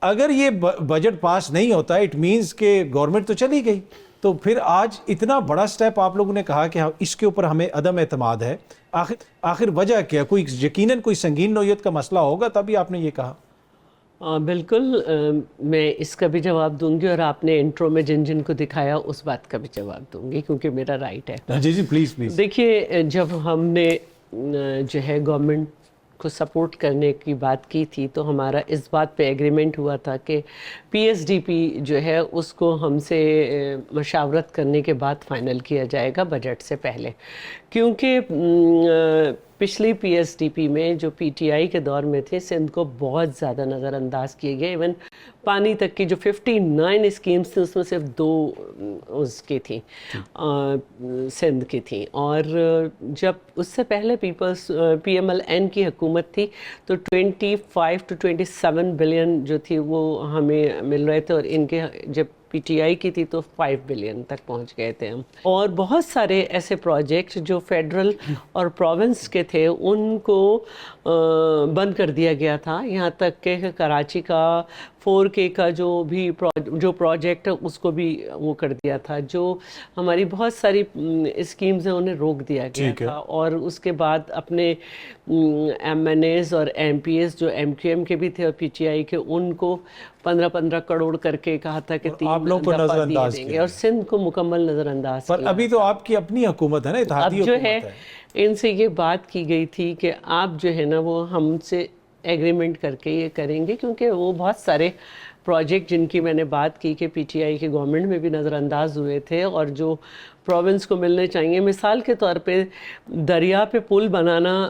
اگر یہ بجٹ پاس نہیں ہوتا اٹ مینز کہ گورنمنٹ تو چلی گئی. تو پھر آج اتنا بڑا سٹیپ آپ لوگوں نے کہا کہ اس کے اوپر ہمیں عدم اعتماد ہے, آخر وجہ کیا؟ کوئی یقیناً کوئی سنگین نوعیت کا مسئلہ ہوگا تبھی آپ نے یہ کہا. بالکل, میں اس کا بھی جواب دوں گی اور آپ نے انٹرو میں جن جن کو دکھایا اس بات کا بھی جواب دوں گی کیونکہ میرا رائٹ ہے. جی پلیز پلیز. دیکھیے, جب ہم نے جو ہے گورنمنٹ کو سپورٹ کرنے کی بات کی تھی تو ہمارا اس بات پہ ایگریمنٹ ہوا تھا کہ پی ایس ڈی پی جو ہے اس کو ہم سے مشاورت کرنے کے بعد فائنل کیا جائے گا بجٹ سے پہلے, کیونکہ پچھلی پی ایس ڈی پی میں جو پی ٹی آئی کے دور میں تھے سندھ کو بہت زیادہ نظر انداز کیے گئے. ایون پانی تک کی جو 59 اسکیمز تھیں اس میں صرف 2 اس کی تھیں, سندھ کی تھیں. اور جب اس سے پہلے پی ایم ایل این کی حکومت تھی تو 25 to 27 بلین جو تھی وہ ہمیں مل رہے تھے, اور ان کے جب پی ٹی آئی کی تھی تو 5 بلین تک پہنچ گئے تھے ہم. اور بہت سارے ایسے پروجیکٹ جو فیڈرل اور پروونس کے تھے ان کو بند کر دیا گیا تھا, یہاں تک کہ کراچی کا 4K کا جو پروجیکٹ ہے اس کو بھی وہ کر دیا تھا. جو ہماری بہت ساری اسکیمز ہیں انہیں روک دیا گیا تھا. اور اس کے بعد اپنے ایم این ایز اور ایم پی ایز جو ایم کیو ایم کے بھی تھے اور پی ٹی آئی کے, ان کو 15 کروڑ کر کے کہا تھا کہ 3 دفعہ دیے دیں گے, اور سندھ کو مکمل نظر انداز کیا. پر ابھی تو آپ کی اپنی حکومت ہے نا, اتحادی اب جو حکومت ہے ان سے یہ بات کی گئی تھی کہ آپ جو ہے نا وہ ہم سے ایگریمنٹ کر کے یہ کریں گے, کیونکہ وہ بہت سارے پروجیکٹ جن کی میں نے بات کی کہ پی ٹی آئی کے گورنمنٹ میں بھی نظر انداز ہوئے تھے اور جو پروونس کو ملنے چاہیے. مثال کے طور پہ دریا پہ پل بنانا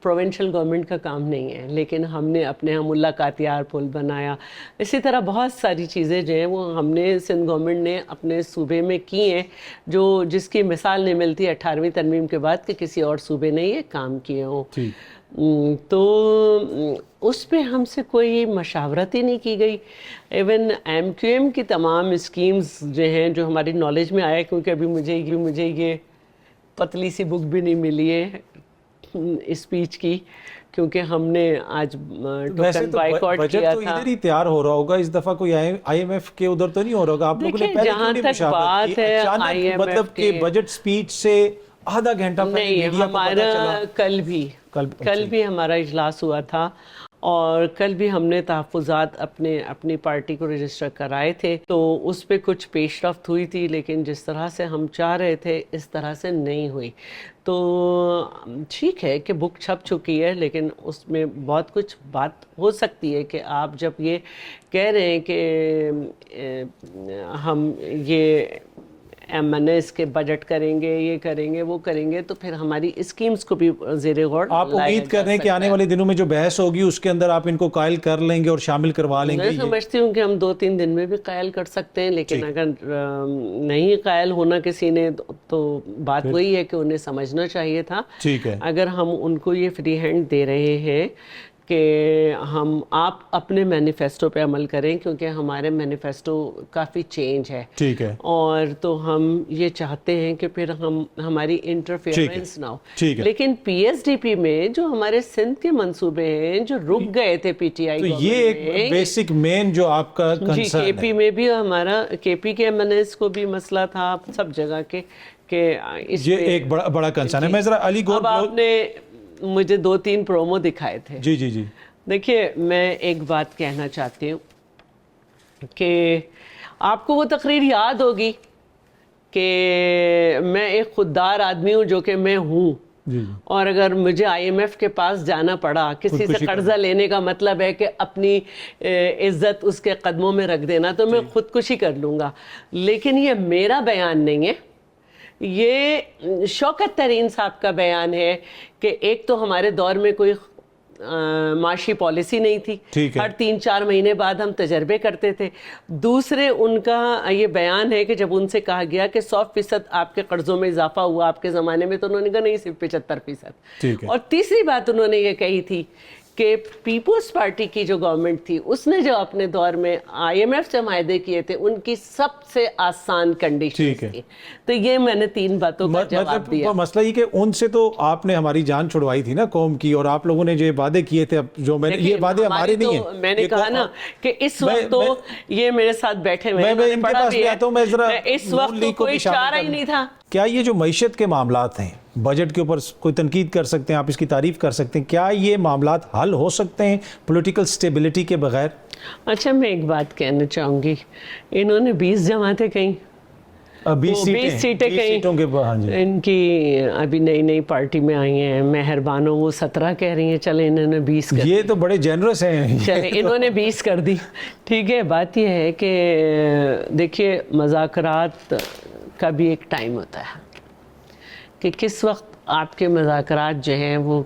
پروونشل گورنمنٹ کا کام نہیں ہے, لیکن ہم نے اپنے یہاں ملا کاتیار پل بنایا. اسی طرح بہت ساری چیزیں جو ہیں وہ ہم نے سندھ گورنمنٹ نے اپنے صوبے میں کی ہیں جس کی مثال نہیں ملتی 18ویں ترمیم کے بعد کہ کسی اور صوبے نے یہ کام کیے ہوں. تو اس پہ ہم سے کوئی مشاورت ہی نہیں کی گئی. ایون ایم کیو ایم کی تمام اسکیمز جو ہیں جو ہماری نالج میں آیا, کیونکہ ابھی مجھے یہ پتلی سی بک بھی نہیں ملی ہے اسپیچ کی, کیونکہ ہم نے آج ٹوکن بائیکاٹ کیا تھا. بجٹ تو ادھر ہی تیار ہو رہا ہوگا اس دفعہ, کوئی آئی ایم ایف کے ادھر تو نہیں ہو رہا ہوگا. آپ لوگوں نے پہلے کیوں نہیں مشاورت کی؟ اچانک مطلب کہ بجٹ اسپیچ سے آدھا گھنٹہ پہلے نہیں, ہمارا کل بھی ہمارا اجلاس ہوا تھا اور کل بھی ہم نے تحفظات اپنی پارٹی کو رجسٹر کرائے تھے, تو اس پہ کچھ پیش رفت ہوئی تھی, لیکن جس طرح سے ہم چاہ رہے تھے اس طرح سے نہیں ہوئی. تو ٹھیک ہے کہ بک چھپ چکی ہے, لیکن اس میں بہت کچھ بات ہو سکتی ہے کہ آپ جب یہ کہہ رہے ہیں کہ ہم یہ ایم این ایس کے بجٹ کریں گے, یہ کریں گے, وہ کریں گے, تو پھر ہماری اسکیمز کو بھی زیر غور آپ امید کر رہے ہیں کہ آنے والے دنوں میں جو بحث ہوگی اس کے اندر آپ ان کو قائل کر لیں گے اور شامل کروا لیں گے؟ میں سمجھتی ہوں کہ ہم 2-3 دن میں بھی قائل کر سکتے ہیں, لیکن اگر نہیں قائل ہونا کسی نے تو بات وہی ہے کہ انہیں سمجھنا چاہیے تھا. ٹھیک ہے, اگر ہم ان کو یہ فری ہینڈ دے رہے ہیں کہ آپ اپنے مینیفیسٹو پہ عمل کریں, کیونکہ ہمارے مینیفیسٹو کافی چینج ہے. ٹھیک ہے, اور تو ہم یہ چاہتے ہیں کہ پھر ہماری انٹرفیئرنس نہ ہو. لیکن پی ایس ڈی پی میں جو ہمارے سندھ کے منصوبے ہیں جو رک گئے تھے پی ٹی آئی, تو یہ ایک بیسک مین جو آپ کا کنسرن ہے. کے پی میں بھی ہمارا کے پی کے ایم این ایس کو بھی مسئلہ تھا سب جگہ کے, کہ یہ ایک بڑا کنسرن ہے. میں ذرا علی گور, آپ نے مجھے 2-3 پرومو دکھائے تھے. جی دیکھیے, میں ایک بات کہنا چاہتی ہوں کہ آپ کو وہ تقریر یاد ہوگی کہ میں ایک خوددار آدمی ہوں جو کہ میں ہوں, اور اگر مجھے آئی ایم ایف کے پاس جانا پڑا کسی سے قرضہ لینے کا مطلب ہے کہ اپنی عزت اس کے قدموں میں رکھ دینا, تو میں خودکشی کر لوں گا. لیکن یہ میرا بیان نہیں ہے, یہ شوکت ترین صاحب کا بیان ہے کہ ایک تو ہمارے دور میں کوئی معاشی پالیسی نہیں تھی, ہر 3-4 مہینے بعد ہم تجربے کرتے تھے. دوسرے ان کا یہ بیان ہے کہ جب ان سے کہا گیا کہ 100% آپ کے قرضوں میں اضافہ ہوا آپ کے زمانے میں, تو انہوں نے کہا نہیں, صرف 75%. اور تیسری بات انہوں نے یہ کہی تھی کہ پیپلز پارٹی کی جو گورنمنٹ تھی اس نے جو اپنے دور میں IMF سے معاہدے کیے تھے ان کی سب سے آسان کنڈیشن تھی. تو یہ میں نے 3 باتوں کا جواب دیا. مسئلہ یہ کہ ان سے تو آپ نے ہماری جان چھڑوائی تھی نا قوم کی, اور آپ لوگوں نے جو وعدے کیے تھے, اب جو میں نے یہ وعدے ہمارے نہیں ہیں. میں نے کہا نا کہ اس وقت تو یہ میرے ساتھ بیٹھے ہوئے میں ان کے پاس بھی آتا ہوں, میں ذرا اس وقت تو کوئی چارہ ہی نہیں تھا. کیا یہ جو معیشت کے معاملات ہیں, بجٹ کے اوپر کوئی تنقید کر سکتے ہیں, آپ اس کی تعریف کر سکتے ہیں, کیا یہ معاملات حل ہو سکتے ہیں پولیٹیکل سٹیبلٹی کے بغیر؟ اچھا میں ایک بات کہنا چاہوں گی, انہوں نے 20 جماعتیں کہیں, 20 سیٹیں کہیں, ان کی ابھی نئی پارٹی میں آئی ہیں مہربانوں, وہ 17 کہہ رہی ہیں, چلے انہوں نے 20 کر دی. یہ تو بڑے جنرس ہیں, چلے انہوں نے 20 کر دی. ٹھیک ہے, بات یہ ہے کہ دیکھیے مذاکرات کا بھی ایک ٹائم ہوتا ہے کہ کس وقت آپ کے مذاکرات جو ہیں وہ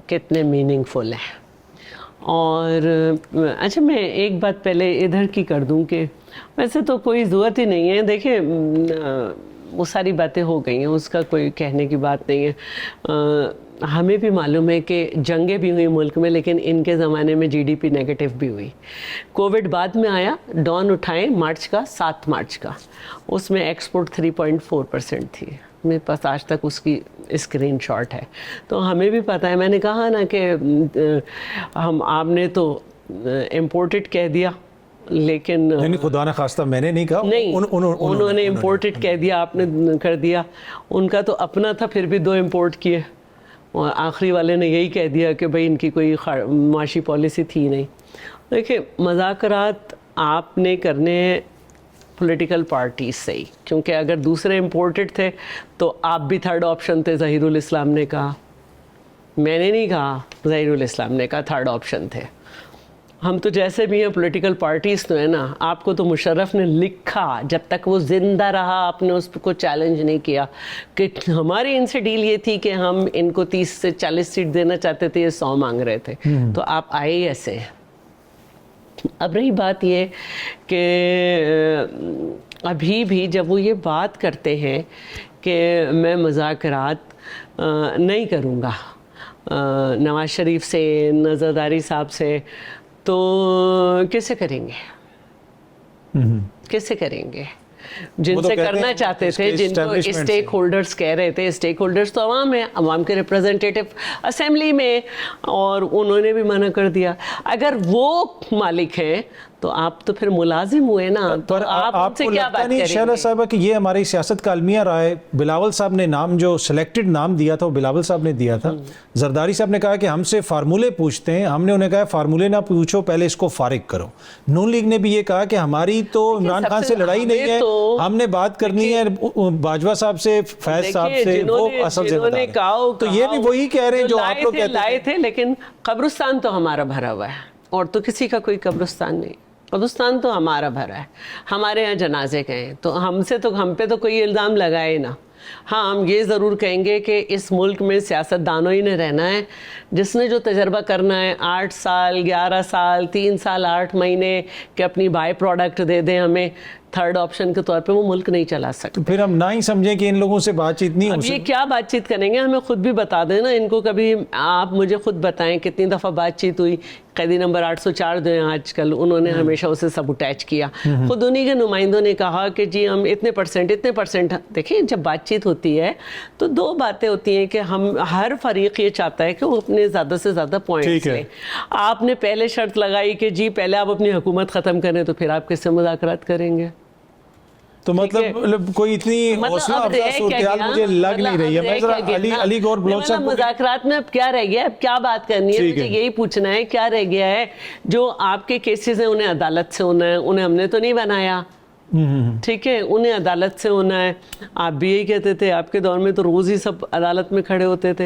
کتنے میننگ فل ہیں. اور اچھا میں ایک بات پہلے ادھر کی کر دوں کہ ویسے تو کوئی ضرورت ہی نہیں ہے, دیکھیں وہ ساری باتیں ہو گئی ہیں, اس کا کوئی کہنے کی بات نہیں ہے. ہمیں بھی معلوم ہے کہ جنگیں بھی ہوئی ملک میں, لیکن ان کے زمانے میں GDP نیگیٹو بھی ہوئی. کووڈ بعد میں آیا, ڈاؤن اٹھائیں مارچ کا, 7 مارچ کا, اس میں ایکسپورٹ 3.4% تھی. میرے پاس آج تک اس کی اسکرین شاٹ ہے. تو ہمیں بھی پتہ ہے, میں نے کہا نا کہ آپ نے تو امپورٹڈ کہہ دیا, لیکن خدا نہ خواستہ میں نے نہیں کہا, نہیں انہوں نے امپورٹڈ کہہ دیا, آپ نے کر دیا. ان کا تو اپنا تھا, پھر بھی 2 امپورٹ کیے, اور آخری والے نے یہی کہہ دیا کہ بھئی ان کی کوئی معاشی پالیسی تھی نہیں. دیکھیں مذاکرات آپ نے کرنے پولیٹیکل پارٹیز سے ہی, کیونکہ اگر دوسرے امپورٹڈ تھے تو آپ بھی 3rd آپشن تھے. ظہیر الاسلام نے کہا, میں نے نہیں کہا, ظہیر الاسلام نے کہا 3rd آپشن تھے. ہم تو جیسے بھی ہیں پولیٹیکل پارٹیز تو ہے نا, آپ کو تو مشرف نے لکھا, جب تک وہ زندہ رہا آپ نے اس کو چیلنج نہیں کیا کہ ہماری ان سے ڈیل یہ تھی کہ ہم ان کو 30 سے 40 سیٹ دینا چاہتے تھے, یہ 100 مانگ رہے تھے, تو آپ آئے ہی ایسے. اب رہی بات یہ کہ ابھی بھی جب وہ یہ بات کرتے ہیں کہ میں مذاکرات نہیں کروں گا نواز شریف سے, نظرداری صاحب سے, تو کیسے کریں گے, کیسے کریں گے؟ جن سے کرنا چاہتے تھے, جن کو اسٹیک ہولڈرز کہہ رہے تھے, اسٹیک ہولڈرز تو عوام ہیں, عوام کے ریپرزنٹیٹو اسمبلی میں, اور انہوں نے بھی منع کر دیا. اگر وہ مالک ہیں تو آپ تو پھر ملازم ہوئے نا, تو آپ ان سے کیا بات کریں گے؟ شہلا صاحبہ کہ یہ ہماری سیاست کا المیہ رہا ہے. بلاول صاحب نے نام جو سلیکٹڈ نام دیا تھا وہ بلاول صاحب نے دیا تھا. زرداری صاحب نے کہا کہ ہم سے فارمولے پوچھتے ہیں, ہم نے انہیں کہا فارمولے نہ پوچھو, پہلے اس کو فارغ کرو. نون لیگ نے بھی یہ کہا کہ ہماری تو عمران خان سے لڑائی نہیں ہے, ہم نے بات کرنی ہے باجوہ صاحب سے, فیض صاحب سے, وہ اصل ذمہ دار ہیں. تو یہ بھی وہی کہہ رہے ہیں جو آپ لوگ کہتے ہیں. لائے تھے, لیکن قبرستان تو ہمارا بھرا ہوا ہے, اور تو کسی کا کوئی قبرستان نہیں. قبرستان تو ہمارا بھرا ہے, ہمارے یہاں جنازے گئے, تو ہم پہ تو کوئی الزام لگائے نہ. ہاں ہم یہ ضرور کہیں گے کہ اس ملک میں سیاست دانوں ہی نے رہنا ہے, جس نے جو تجربہ کرنا ہے, 8 سال 11 سال 3 سال 8 مہینے کہ اپنی بائی پروڈکٹ دے دیں ہمیں 3rd آپشن کے طور پہ, وہ ملک نہیں چلا سکتے. پھر ہم نہ ہی سمجھیں کہ ان لوگوں سے بات چیت نہیں ہو سکتی. یہ کیا بات چیت کریں گے, ہمیں خود بھی بتا دیں نا ان کو. کبھی آپ مجھے خود بتائیں کتنی دفعہ بات چیت ہوئی. قیدی نمبر 804 جو ہیں آج کل, انہوں نے ہمیشہ اسے سب اٹیچ کیا. خود انہی کے نمائندوں نے کہا کہ جی ہم اتنے پرسنٹ. دیکھیں جب بات چیت ہوتی ہے تو 2 باتیں ہوتی ہیں کہ ہم ہر فریق یہ چاہتا ہے کہ وہ اپنے زیادہ سے زیادہ پوائنٹس لیں. آپ نے پہلے شرط لگائی کہ جی پہلے آپ اپنی حکومت ختم کریں, تو پھر آپ کس سے مذاکرات کریں گے؟ تو مطلب کوئی اتنی حوصلہ افزا صورتحال مجھے لگ نہیں رہی ہے. میں ذرا علی گور بلوچ صاحب مذاکرات میں اب کیا رہ گیا ہے, اب کیا بات کرنی ہے, مجھے یہی پوچھنا ہے کیا رہ گیا ہے. جو آپ کے کیسز ہیں انہیں عدالت سے ہونا ہے, انہیں ہم نے تو نہیں بنایا. ٹھیک ہے, انہیں عدالت سے ہونا ہے. آپ بھی یہی کہتے تھے, آپ کے دور میں تو روز ہی سب عدالت میں کھڑے ہوتے تھے.